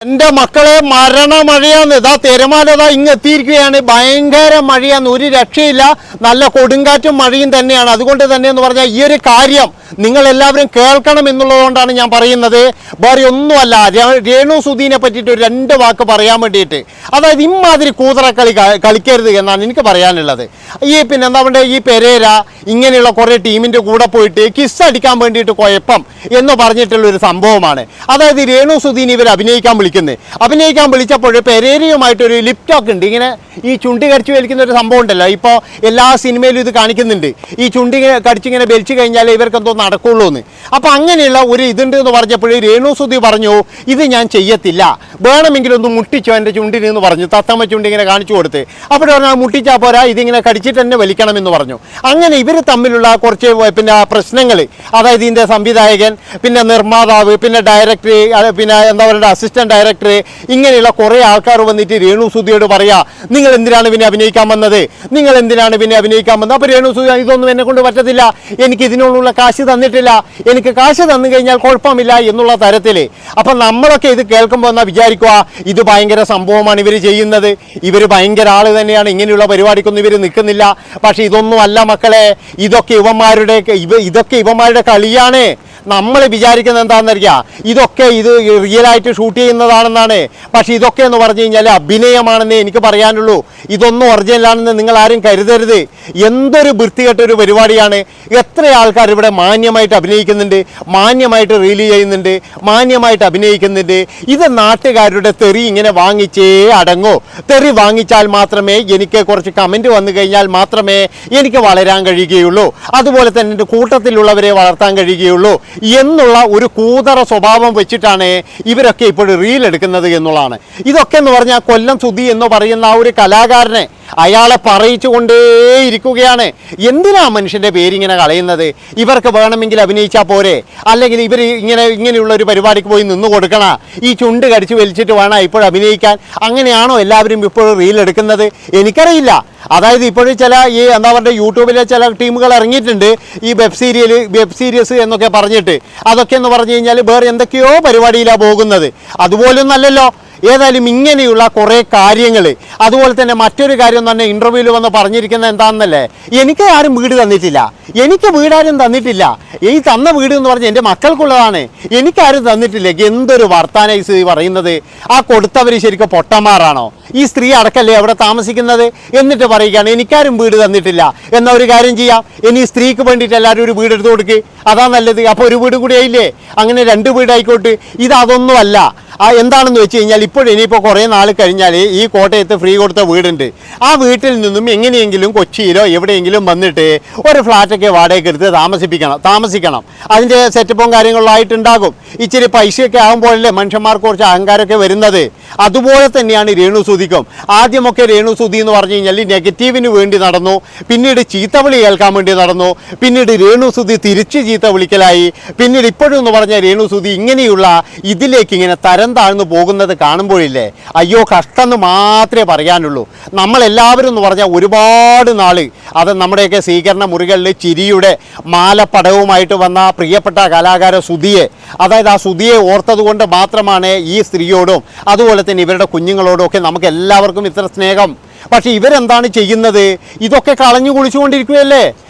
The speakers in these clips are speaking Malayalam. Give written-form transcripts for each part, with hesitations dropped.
എൻ്റെ മക്കളെ മരണമഴയാന്ന് ഇതാ തിരമാലതാ ഇങ്ങെത്തിയിരിക്കുകയാണ്. ഭയങ്കര മഴയാന്ന്, ഒരു രക്ഷയില്ല. നല്ല കൊടുങ്കാറ്റും മഴയും തന്നെയാണ്. അതുകൊണ്ട് തന്നെ എന്ന് പറഞ്ഞാൽ ഈ ഒരു കാര്യം നിങ്ങൾ എല്ലാവരും കേൾക്കണം എന്നുള്ളതുകൊണ്ടാണ് ഞാൻ പറയുന്നത്. വേറെ ഒന്നുമല്ല, രേണു സുധീനെ പറ്റിയിട്ട് ഒരു 2 വാക്ക് പറയാൻ വേണ്ടിയിട്ട്. അതായത് ഇമാതിരി കൂതറക്കളി കളിക്കരുത് എന്നാണ് എനിക്ക് പറയാനുള്ളത്. പിന്നെ എന്താ പറയുക, ഈ പെരേര ഇങ്ങനെയുള്ള കുറേ ടീമിൻ്റെ കൂടെ പോയിട്ട് കിസ് അടിക്കാൻ വേണ്ടിയിട്ട് കുഴപ്പം എന്ന് പറഞ്ഞിട്ടുള്ളൊരു സംഭവമാണ്. അതായത് രേണു സുധീൻ ഇവർ അഭിനയിക്കാൻ വിളിച്ചപ്പോൾ പെരേരയുമായിട്ടൊരു ലിപ് ടോക്ക് ഉണ്ട്. ഇങ്ങനെ ഈ ചുണ്ടി കടിച്ച് വലിക്കുന്ന ഒരു സംഭവം ഉണ്ടല്ലോ, ഇപ്പോൾ എല്ലാ സിനിമയിലും ഇത് കാണിക്കുന്നുണ്ട്. ഈ ചുണ്ടി കടിച്ചിങ്ങനെ വലിച്ചു കഴിഞ്ഞാൽ ഇവർക്ക് എന്തോ നടക്കുള്ളൂ എന്ന്. അപ്പോൾ അങ്ങനെയുള്ള ഒരു ഇതുണ്ട് എന്ന് പറഞ്ഞപ്പോൾ രേണു സുധി പറഞ്ഞു, ഇത് ഞാൻ ചെയ്യത്തില്ല, വേണമെങ്കിലും ഒന്ന് മുട്ടിച്ചോ എൻ്റെ ചുണ്ടിന് എന്ന് പറഞ്ഞു. തത്തമ്മ ചുണ്ടി ഇങ്ങനെ കാണിച്ചു കൊടുത്ത്. അപ്പോൾ പറഞ്ഞാൽ മുട്ടിച്ചാൽ പോരാ, ഇതിങ്ങനെ കടിച്ചിട്ട് തന്നെ വലിക്കണം എന്ന് പറഞ്ഞു. അങ്ങനെ ഇവർ തമ്മിലുള്ള കുറച്ച് പിന്നെ പ്രശ്നങ്ങൾ, അതായത് ഇതിൻ്റെ സംവിധായകൻ, പിന്നെ നിർമ്മാതാവ്, പിന്നെ ഡയറക്ടർ, പിന്നെ എന്താ പറയുക അസിസ്റ്റന്റ് ഡയറക്ടർ, ഇങ്ങനെയുള്ള കുറേ ആൾക്കാർ വന്നിട്ട് രേണു സുധിയോട് പറയാ, നിങ്ങൾ എന്തിനാണ് പിന്നെ അഭിനയിക്കാൻ വന്നത്, അപ്പോൾ രേണു സുധി ഇതൊന്നും എന്നെ കൊണ്ട് പറ്റത്തില്ല, എനിക്ക് ഇതിനുള്ള കാശ് തന്നിട്ടില്ല, എനിക്ക് കാശ് തന്നു കഴിഞ്ഞാൽ കുഴപ്പമില്ല എന്നുള്ള തരത്തിൽ. അപ്പം നമ്മളൊക്കെ ഇത് കേൾക്കുമ്പോൾ എന്നാ വിചാരിക്കുക, ഇത് ഭയങ്കര സംഭവമാണ് ഇവർ ചെയ്യുന്നത്, ഇവർ ഭയങ്കര ആള് തന്നെയാണ്, ഇങ്ങനെയുള്ള പരിപാടിക്കൊന്നും ഇവർ നിൽക്കുന്നില്ല. പക്ഷെ ഇതൊന്നും അല്ല മക്കളെ, ഇതൊക്കെ ഇവന്മാരുടെ കളിയാണ്. നമ്മൾ വിചാരിക്കുന്നത് എന്താണെന്നറിയാം, ഇതൊക്കെ ഇത് റിയലായിട്ട് ഷൂട്ട് ചെയ്യുന്നതാണെന്നാണ്. പക്ഷേ ഇതൊക്കെ എന്ന് പറഞ്ഞു കഴിഞ്ഞാൽ അഭിനയമാണെന്നേ എനിക്ക് പറയാനുള്ളൂ. ഇതൊന്നും ഒറിജിനലാണെന്ന് നിങ്ങൾ ആരും കരുതരുത്. എന്തൊരു വൃത്തികെട്ടൊരു പരിപാടിയാണ്. എത്ര ആൾക്കാർ ഇവിടെ മാന്യമായിട്ട് അഭിനയിക്കുന്നുണ്ട്, മാന്യമായിട്ട് റീൽ ചെയ്യുന്നുണ്ട്, മാന്യമായിട്ട് അഭിനയിക്കുന്നുണ്ട്. ഇത് നാട്ടുകാരുടെ തെറി ഇങ്ങനെ വാങ്ങിച്ചേ അടങ്ങൂ. തെറി വാങ്ങിച്ചാൽ മാത്രമേ എനിക്ക് കുറച്ച് കമൻറ്റ് വന്നു കഴിഞ്ഞാൽ മാത്രമേ എനിക്ക് വളരാൻ കഴിയുകയുള്ളൂ, അതുപോലെ തന്നെ എൻ്റെ കൂട്ടത്തിലുള്ളവരെ വളർത്താൻ കഴിയുകയുള്ളൂ എന്നുള്ള ഒരു കൂതറ സ്വഭാവം വെച്ചിട്ടാണ് ഇവരൊക്കെ ഇപ്പോഴും റീൽ എടുക്കുന്നത് എന്നുള്ളതാണ്. ഇതൊക്കെ എന്ന് പറഞ്ഞാൽ കൊല്ലം സുധി എന്ന് പറയുന്ന ആ ഒരു കലാകാരനെ അയാളെ പറയിച്ചു കൊണ്ടേയിരിക്കുകയാണ്. എന്തിനാ മനുഷ്യൻ്റെ പേരിങ്ങനെ കളയുന്നത്? ഇവർക്ക് വേണമെങ്കിൽ അഭിനയിച്ചാൽ പോരെ, അല്ലെങ്കിൽ ഇവർ ഇങ്ങനെയുള്ള ഒരു പരിപാടിക്ക് പോയി നിന്ന് കൊടുക്കണ, ഈ ചുണ്ട് കടിച്ച് വലിച്ചിട്ട് വേണം ഇപ്പോഴും അഭിനയിക്കാൻ? അങ്ങനെയാണോ എല്ലാവരും ഇപ്പോഴും റീൽ എടുക്കുന്നത്? എനിക്കറിയില്ല. അതായത് ഇപ്പോഴും ചില ഈ എന്താ പറയുക യൂട്യൂബിലെ ചില ടീമുകൾ ഇറങ്ങിയിട്ടുണ്ട്, ഈ വെബ് സീരീസ് എന്നൊക്കെ പറഞ്ഞിട്ട്. അതൊക്കെ എന്ന് പറഞ്ഞു കഴിഞ്ഞാൽ വേറെ എന്തൊക്കെയോ പരിപാടിയിലാണ് പോകുന്നത്. അതുപോലൊന്നും അല്ലല്ലോ. ഏതായാലും ഇങ്ങനെയുള്ള കുറേ കാര്യങ്ങൾ, അതുപോലെ തന്നെ മറ്റൊരു കാര്യം തന്നെ ഇൻ്റർവ്യൂവിൽ വന്ന് പറഞ്ഞിരിക്കുന്നത് എന്താണെന്നല്ലേ, എനിക്ക് ആരും വീട് തന്നിട്ടില്ല, എനിക്ക് വീടാരും തന്നിട്ടില്ല, ഈ തന്ന വീട് എന്ന് പറഞ്ഞാൽ എൻ്റെ മക്കൾക്കുള്ളതാണ്, എനിക്കാരും തന്നിട്ടില്ല. എന്തൊരു വർത്താനൈസ് പറയുന്നത്. ആ കൊടുത്തവർ ശരിക്കും പൊട്ടന്മാരാണോ? ഈ സ്ത്രീ അടക്കല്ലേ അവിടെ താമസിക്കുന്നത്? എന്നിട്ട് പറയുകയാണ് എനിക്കാരും വീട് തന്നിട്ടില്ല. എന്നാൽ ഒരു കാര്യം ചെയ്യാം, ഇനി സ്ത്രീക്ക് വേണ്ടിയിട്ട് എല്ലാവരും ഒരു വീട് എടുത്തു കൊടുക്കുക, അതാ നല്ലത്. അപ്പോൾ ഒരു വീട് കൂടി ആയില്ലേ, അങ്ങനെ 2 വീടായിക്കോട്ടെ. ഇതൊന്നുമല്ല. എന്താണെന്ന് വെച്ച് കഴിഞ്ഞാൽ ഇനിയിപ്പോൾ കുറേ നാൾ കഴിഞ്ഞാൽ ഈ കോട്ടയത്ത് ഫ്രീ കൊടുത്ത വീടുണ്ട്, ആ വീട്ടിൽ നിന്നും എങ്ങനെയെങ്കിലും കൊച്ചിയിലോ എവിടെയെങ്കിലും വന്നിട്ട് ഒരു ഫ്ലാറ്റൊക്കെ വാടകയ്ക്ക് എടുത്ത് താമസിക്കണം. അതിൻ്റെ സെറ്റപ്പും കാര്യങ്ങളിലായിട്ടുണ്ടാകും. ഇച്ചിരി പൈസയൊക്കെ ആകുമ്പോഴല്ലേ മനുഷ്യന്മാർക്ക് കുറച്ച് അഹങ്കാരമൊക്കെ വരുന്നത്. അതുപോലെ തന്നെയാണ് രേണു സുധിക്കും. ആദ്യമൊക്കെ രേണു സുധി എന്ന് പറഞ്ഞു കഴിഞ്ഞാൽ നെഗറ്റീവിന് വേണ്ടി നടന്നു, പിന്നീട് ചീത്തവിളി കേൾക്കാൻ വേണ്ടി നടന്നു, പിന്നീട് രേണു സുധി തിരിച്ച് ചീത്ത വിളിക്കലായി, പിന്നീട് ഇപ്പോഴും എന്ന് പറഞ്ഞാൽ രേണു സുധി ഇങ്ങനെയുള്ള ഇതിലേക്ക് ഇങ്ങനെ തരം താഴ്ന്നു പോകുന്നത് കാണുമ്പോഴില്ലേ, അയ്യോ കഷ്ടം എന്ന് മാത്രമേ പറയാനുള്ളൂ. നമ്മളെല്ലാവരും എന്ന് പറഞ്ഞാൽ ഒരുപാട് നാൾ അത് നമ്മുടെയൊക്കെ സ്വീകരണ മുറികളിൽ ചിരിയുടെ മാലപ്പടവുമായിട്ട് വന്ന പ്രിയപ്പെട്ട കലാകാര സുധിയെ, അതായത് ആ സുധിയെ ഓർത്തത് കൊണ്ട് മാത്രമാണ് ഈ സ്ത്രീയോടും അതുപോലെ തന്നെ ഇവരുടെ കുഞ്ഞുങ്ങളോടും ഒക്കെ നമുക്ക് എല്ലാവർക്കും ഇത്ര സ്നേഹം. പക്ഷെ ഇവരെന്താണ് ചെയ്യുന്നത്? ഇതൊക്കെ കളഞ്ഞു കുളിച്ചുകൊണ്ടിരിക്കുകയല്ലേ.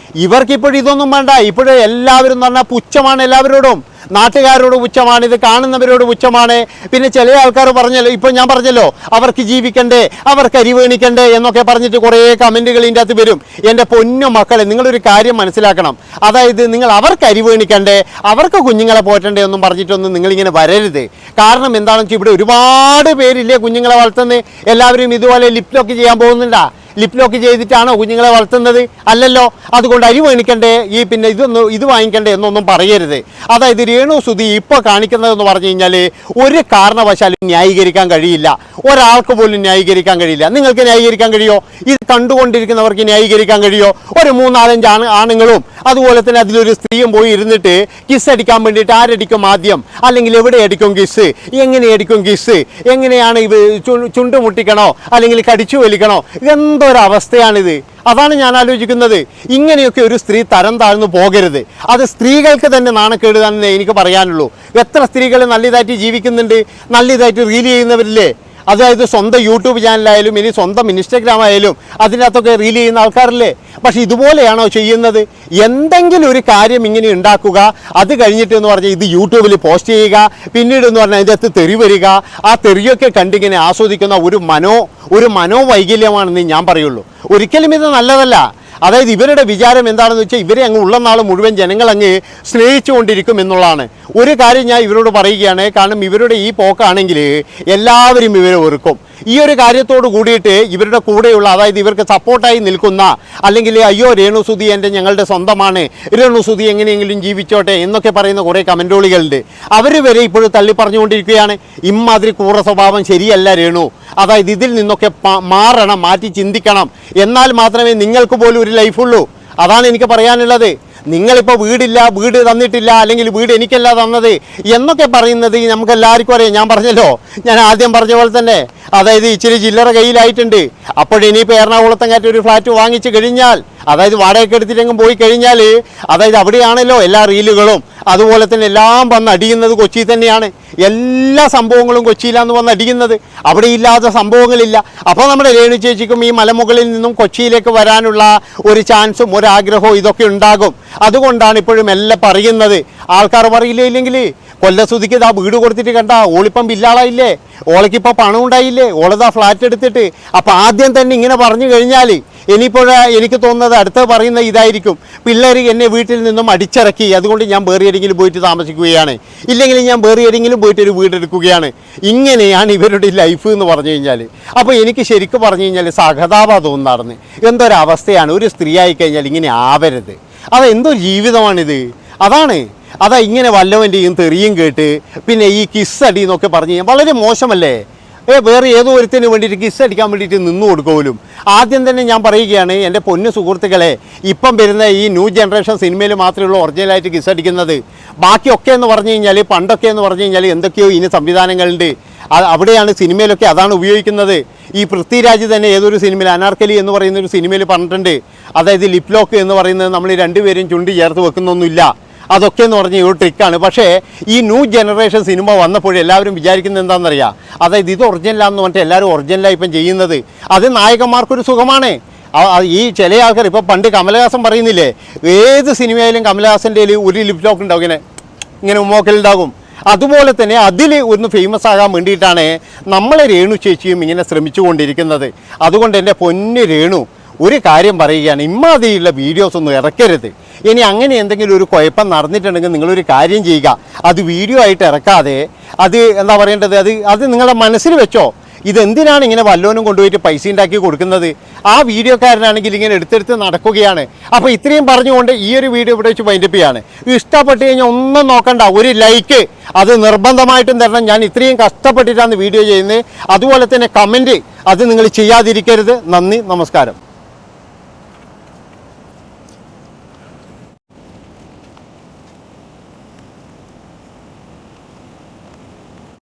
ഇവർക്കിപ്പോഴും ഇതൊന്നും വേണ്ട. ഇപ്പോഴും എല്ലാവരും എന്ന് പറഞ്ഞാൽ പുച്ഛമാണ് എല്ലാവരോടും. നാട്ടുകാരോട് പുച്ഛമാണ്, ഇത് കാണുന്നവരോട് പുച്ഛമാണ്. പിന്നെ ചില ആൾക്കാർ പറഞ്ഞല്ലോ, ഇപ്പോൾ ഞാൻ പറഞ്ഞല്ലോ, അവർക്ക് ജീവിക്കണ്ടേ, അവർക്ക് അരിവേണിക്കണ്ടേ എന്നൊക്കെ പറഞ്ഞിട്ട് കുറേ കമൻറ്റുകൾ ഇതിൻ്റെ അകത്ത് വരും. എൻ്റെ പൊന്നു മക്കളെ, നിങ്ങളൊരു കാര്യം മനസ്സിലാക്കണം. അതായത് നിങ്ങൾ അവർക്ക് അരിവേണിക്കണ്ടേ, അവർക്ക് കുഞ്ഞുങ്ങളെ പോറ്റണ്ടേ എന്നും പറഞ്ഞിട്ടൊന്നും നിങ്ങളിങ്ങനെ വരരുത്. കാരണം എന്താണെന്ന് വെച്ചാൽ ഇവിടെ ഒരുപാട് പേരില്ലേ കുഞ്ഞുങ്ങളെ വളർത്തുന്നത്. എല്ലാവരും ഇതുപോലെ ലിപ് ലോക്ക് ചെയ്യാൻ പോകുന്നുണ്ടാ? ലിപ് ലോക്ക് ചെയ്തിട്ടാണോ കുഞ്ഞുങ്ങളെ വളർത്തുന്നത്? അല്ലല്ലോ. അതുകൊണ്ട് അരി മേടിക്കണ്ടേ, പിന്നെ ഇത് വാങ്ങിക്കണ്ടേ എന്നൊന്നും പറയരുത്. അതായത് രേണു സുധി ഇപ്പോൾ കാണിക്കുന്നതെന്ന് പറഞ്ഞു കഴിഞ്ഞാൽ ഒരു കാരണവശാലും ന്യായീകരിക്കാൻ കഴിയില്ല, ഒരാൾക്ക് പോലും ന്യായീകരിക്കാൻ കഴിയില്ല. നിങ്ങൾക്ക് ന്യായീകരിക്കാൻ കഴിയുമോ? ഇത് കണ്ടുകൊണ്ടിരിക്കുന്നവർക്ക് ന്യായീകരിക്കാൻ കഴിയുമോ? ഒരു 3-4 ആണുങ്ങളും അതുപോലെ തന്നെ അതിലൊരു സ്ത്രീയും പോയി ഇരുന്നിട്ട് കിസ് അടിക്കാൻ വേണ്ടിയിട്ട് ആരടിക്കും ആദ്യം, അല്ലെങ്കിൽ എവിടെ അടിക്കും കിസ്, എങ്ങനെ അടിക്കും കിസ്, എങ്ങനെയാണ് ഇത് ചുണ്ട് മുട്ടിക്കണോ അല്ലെങ്കിൽ കടിച്ചു വലിക്കണോ, എന്തൊരവസ്ഥയാണിത്? അതാണ് ഞാൻ ആലോചിക്കുന്നത്. ഇങ്ങനെയൊക്കെ ഒരു സ്ത്രീ തരം താഴ്ന്നു പോകരുത്. അത് സ്ത്രീകൾക്ക് തന്നെ നാണക്കേടുതാണെന്ന് എനിക്ക് പറയാനുള്ളൂ. എത്ര സ്ത്രീകൾ നല്ലതായിട്ട് ജീവിക്കുന്നുണ്ട്, നല്ലതായിട്ട് റീൽ ചെയ്യുന്നവരില്ലേ? അതായത് സ്വന്തം യൂട്യൂബ് ചാനലായാലും ഇനി സ്വന്തം ഇൻസ്റ്റഗ്രാം ആയാലും അതിനകത്തൊക്കെ റീൽ ചെയ്യുന്ന ആൾക്കാരില്ലേ? പക്ഷെ ഇതുപോലെയാണോ ചെയ്യുന്നത്? എന്തെങ്കിലും ഒരു കാര്യം ഇങ്ങനെ ഉണ്ടാക്കുക, അത് കഴിഞ്ഞിട്ട് എന്ന് പറഞ്ഞാൽ ഇത് യൂട്യൂബിൽ പോസ്റ്റ് ചെയ്യുക, പിന്നീട് എന്ന് പറഞ്ഞാൽ അതിൻ്റെ അകത്ത് തെറി വരിക, ആ തെറിയൊക്കെ കണ്ടിങ്ങനെ ആസ്വദിക്കുന്ന ഒരു മനോവൈകല്യമാണെന്ന് ഞാൻ പറയുള്ളൂ. ഒരിക്കലും ഇത് നല്ലതല്ല. അതായത് ഇവരുടെ വിചാരം എന്താണെന്ന് വെച്ചാൽ ഇവരെ അങ്ങ് ഉള്ള നാൾ മുഴുവൻ ജനങ്ങൾ അങ്ങ് സ്നേഹിച്ചുകൊണ്ടിരിക്കും എന്നുള്ളതാണ്. ഒരു കാര്യം ഞാൻ ഇവരോട് പറയുകയാണ്, കാരണം ഇവരുടെ ഈ പോക്കാണെങ്കിൽ എല്ലാവരും ഇവരെ വെറുക്കും. ഈ ഒരു കാര്യത്തോട് കൂടിയിട്ട് ഇവരുടെ കൂടെയുള്ള, അതായത് ഇവർക്ക് സപ്പോർട്ടായി നിൽക്കുന്ന, അല്ലെങ്കിൽ അയ്യോ രേണുസുതി ഞങ്ങളുടെ സ്വന്തമാണ്, രേണുസുതി എങ്ങനെയെങ്കിലും ജീവിച്ചോട്ടെ എന്നൊക്കെ പറയുന്ന കുറേ കമൻറ്റോളികളുണ്ട്. അവർ വരെ ഇപ്പോഴും തള്ളി പറഞ്ഞുകൊണ്ടിരിക്കുകയാണ് ഇമ്മാതിരി കൂറ സ്വഭാവം ശരിയല്ല രേണു, അതായത് ഇതിൽ നിന്നൊക്കെ മാറണം, മാറ്റി ചിന്തിക്കണം, എന്നാൽ മാത്രമേ നിങ്ങൾക്ക് പോലും ഒരു ലൈഫുള്ളൂ. അതാണ് എനിക്ക് പറയാനുള്ളത്. നിങ്ങളിപ്പോൾ വീട് തന്നിട്ടില്ല, അല്ലെങ്കിൽ വീട് എനിക്കല്ല തന്നത് എന്നൊക്കെ പറയുന്നത് നമുക്ക് എല്ലാവർക്കും അറിയാം. ഞാൻ പറഞ്ഞല്ലോ, ഞാൻ ആദ്യം പറഞ്ഞ പോലെ തന്നെ, അതായത് ഇച്ചിരി ചില്ലറ കയ്യിലായിട്ടുണ്ട്. അപ്പോഴിനിയിപ്പോൾ എറണാകുളത്തങ്ങാറ്റ് ഒരു ഫ്ലാറ്റ് വാങ്ങിച്ച് കഴിഞ്ഞാൽ, അതായത് വാടകയ്ക്ക് എടുത്തിട്ടെങ്കിലും പോയി കഴിഞ്ഞാൽ, അതായത് അവിടെയാണല്ലോ എല്ലാ റീലുകളും അതുപോലെ തന്നെ എല്ലാം വന്ന് അടിയുന്നത് കൊച്ചി തന്നെയാണ്. എല്ലാ സംഭവങ്ങളും കൊച്ചിയിലാന്ന് വന്ന് അടിയുന്നത്, അവിടെ ഇല്ലാത്ത സംഭവങ്ങളില്ല. അപ്പോൾ നമ്മുടെ രേണു ചേച്ചിക്കും ഈ മലമുകളിൽ നിന്നും കൊച്ചിയിലേക്ക് വരാനുള്ള ഒരു ചാൻസും ഒരാഗ്രഹവും ഇതൊക്കെ ഉണ്ടാകും. അതുകൊണ്ടാണ് ഇപ്പോഴും എല്ലാം പറയുന്നത്. ആൾക്കാർ പറയില്ലേ, ഇല്ലെങ്കിൽ കൊല്ലസുതിക്ക് ഇതാ വീട് കൊടുത്തിട്ട് കണ്ട ഓളിപ്പം ബില്ലാളായില്ലേ, ഓളയ്ക്കിപ്പോൾ പണം ഉണ്ടായില്ലേ, ഓളതാ ഫ്ലാറ്റ് എടുത്തിട്ട്. അപ്പം ആദ്യം തന്നെ ഇങ്ങനെ പറഞ്ഞു കഴിഞ്ഞാൽ ഇനിയിപ്പോൾ എനിക്ക് തോന്നുന്നത് അടുത്ത് പറയുന്ന ഇതായിരിക്കും, പിള്ളേർ എന്നെ വീട്ടിൽ നിന്നും അടിച്ചിറക്കി, അതുകൊണ്ട് ഞാൻ വേറെ എവിടെയെങ്കിലും പോയിട്ട് താമസിക്കുകയാണ്, ഇല്ലെങ്കിൽ ഞാൻ വേറെ എവിടെയെങ്കിലും പോയിട്ട് ഒരു വീടെടുക്കുകയാണ്. ഇങ്ങനെയാണ് ഇവരുടെ ലൈഫ് എന്ന് പറഞ്ഞു കഴിഞ്ഞാൽ. അപ്പോൾ എനിക്ക് ശരിക്കും പറഞ്ഞു കഴിഞ്ഞാൽ സഹതാപം തോന്നാറുണ്ട്. എന്തൊരവസ്ഥയാണ്, ഒരു സ്ത്രീ ആയിക്കഴിഞ്ഞാൽ ഇങ്ങനെ ആവരുത്. അതെന്തോ ജീവിതമാണിത്. അതാ ഇങ്ങനെ വല്ലവൻ്റെയും തെറിയും കേട്ട് പിന്നെ ഈ കിസ്സടി എന്നൊക്കെ പറഞ്ഞു കഴിഞ്ഞാൽ വളരെ മോശമല്ലേ? വേറെ ഏതോ ഒരുത്തിന് വേണ്ടിയിട്ട് കിസ് അടിക്കാൻ വേണ്ടിയിട്ട് നിന്നു കൊടുക്കുമല്ലോ. ആദ്യം തന്നെ ഞാൻ പറയുകയാണ്, എൻ്റെ പൊന്നു സുഹൃത്തുക്കളെ, ഇപ്പം വരുന്ന ഈ ന്യൂ ജനറേഷൻ സിനിമയിൽ മാത്രമേ ഉള്ളൂ ഒറിജിനലായിട്ട് കിസ് അടിക്കുന്നത്. ബാക്കിയൊക്കെ എന്ന് പറഞ്ഞു കഴിഞ്ഞാൽ, പണ്ടൊക്കെ എന്ന് പറഞ്ഞു കഴിഞ്ഞാൽ എന്തൊക്കെയോ ഇനി സംവിധാനങ്ങളുണ്ട്, അവിടെയാണ് സിനിമയിലൊക്കെ അതാണ് ഉപയോഗിക്കുന്നത്. ഈ പൃഥ്വിരാജ് തന്നെ ഏതൊരു സിനിമയിൽ, അനാർക്കലി എന്ന് പറയുന്ന ഒരു സിനിമയിൽ പറഞ്ഞിട്ടുണ്ട്, അതായത് ലിപ് ലോക്ക് എന്ന് പറയുന്നത് നമ്മൾ രണ്ടുപേരും ചുണ്ടി ചേർത്ത് വെക്കുന്നൊന്നുമില്ല, അതൊക്കെ എന്ന് പറഞ്ഞ ഒരു ട്രിക്കാണ്. പക്ഷേ ഈ ന്യൂ ജനറേഷൻ സിനിമ വന്നപ്പോഴും എല്ലാവരും വിചാരിക്കുന്നത് എന്താണെന്നറിയാം, അതായത് ഇത് ഒറിജിനലാണെന്ന് പറഞ്ഞിട്ട് എല്ലാവരും ഒറിജിനലായി ഇപ്പം ചെയ്യുന്നത്. അത് നായകന്മാർക്കൊരു സുഖമാണ്. ഈ ചില ആൾക്കാർ ഇപ്പോൾ പണ്ട് കമലഹാസൻ പറയുന്നില്ലേ, ഏത് സിനിമയിലും കമലഹാസൻ്റെ ഒരു ലിപ് ലോക്ക് ഉണ്ടാവും, ഇങ്ങനെ ഉമ്മോക്കലുണ്ടാകും. അതുപോലെ തന്നെ അതിൽ ഒന്ന് ഫേമസ് ആകാൻ വേണ്ടിയിട്ടാണ് നമ്മളെ രേണു ചേച്ചിയും ഇങ്ങനെ ശ്രമിച്ചുകൊണ്ടിരിക്കുന്നത്. അതുകൊണ്ട് എൻ്റെ പൊന്ന് രേണു, ഒരു കാര്യം പറയുകയാണ്, ഇമ്മാതിരിയുള്ള വീഡിയോസ് ഒന്നും ഇറക്കരുത്. ഇനി അങ്ങനെ എന്തെങ്കിലും ഒരു കുഴപ്പം നടന്നിട്ടുണ്ടെങ്കിൽ നിങ്ങളൊരു കാര്യം ചെയ്യുക, അത് വീഡിയോ ആയിട്ട് ഇറക്കാതെ അത് എന്താ പറയേണ്ടത്, അത് നിങ്ങളുടെ മനസ്സിൽ വെച്ചോ. ഇതെന്തിനാണ് ഇങ്ങനെ വല്ലോനും കൊണ്ടുപോയിട്ട് പൈസ ഉണ്ടാക്കി കൊടുക്കുന്നത്? ആ വീഡിയോക്കാരനാണെങ്കിൽ ഇങ്ങനെ എടുത്തെടുത്ത് നടക്കുകയാണ്. അപ്പോൾ ഇത്രയും പറഞ്ഞുകൊണ്ട് ഈ ഒരു വീഡിയോ ഇവിടെ വെച്ച് വൈൻഡപ്പ് ചെയ്യാണ്. ഇഷ്ടപ്പെട്ട് കഴിഞ്ഞാൽ ഒന്നും നോക്കണ്ട, ഒരു ലൈക്ക് അത് നിർബന്ധമായിട്ടും തരണം. ഞാൻ ഇത്രയും കഷ്ടപ്പെട്ടിട്ടാണ് വീഡിയോ ചെയ്യുന്നത്. അതുപോലെ തന്നെ കമൻറ്റ് അത് നിങ്ങൾ ചെയ്യാതിരിക്കരുത്. നന്ദി, നമസ്കാരം.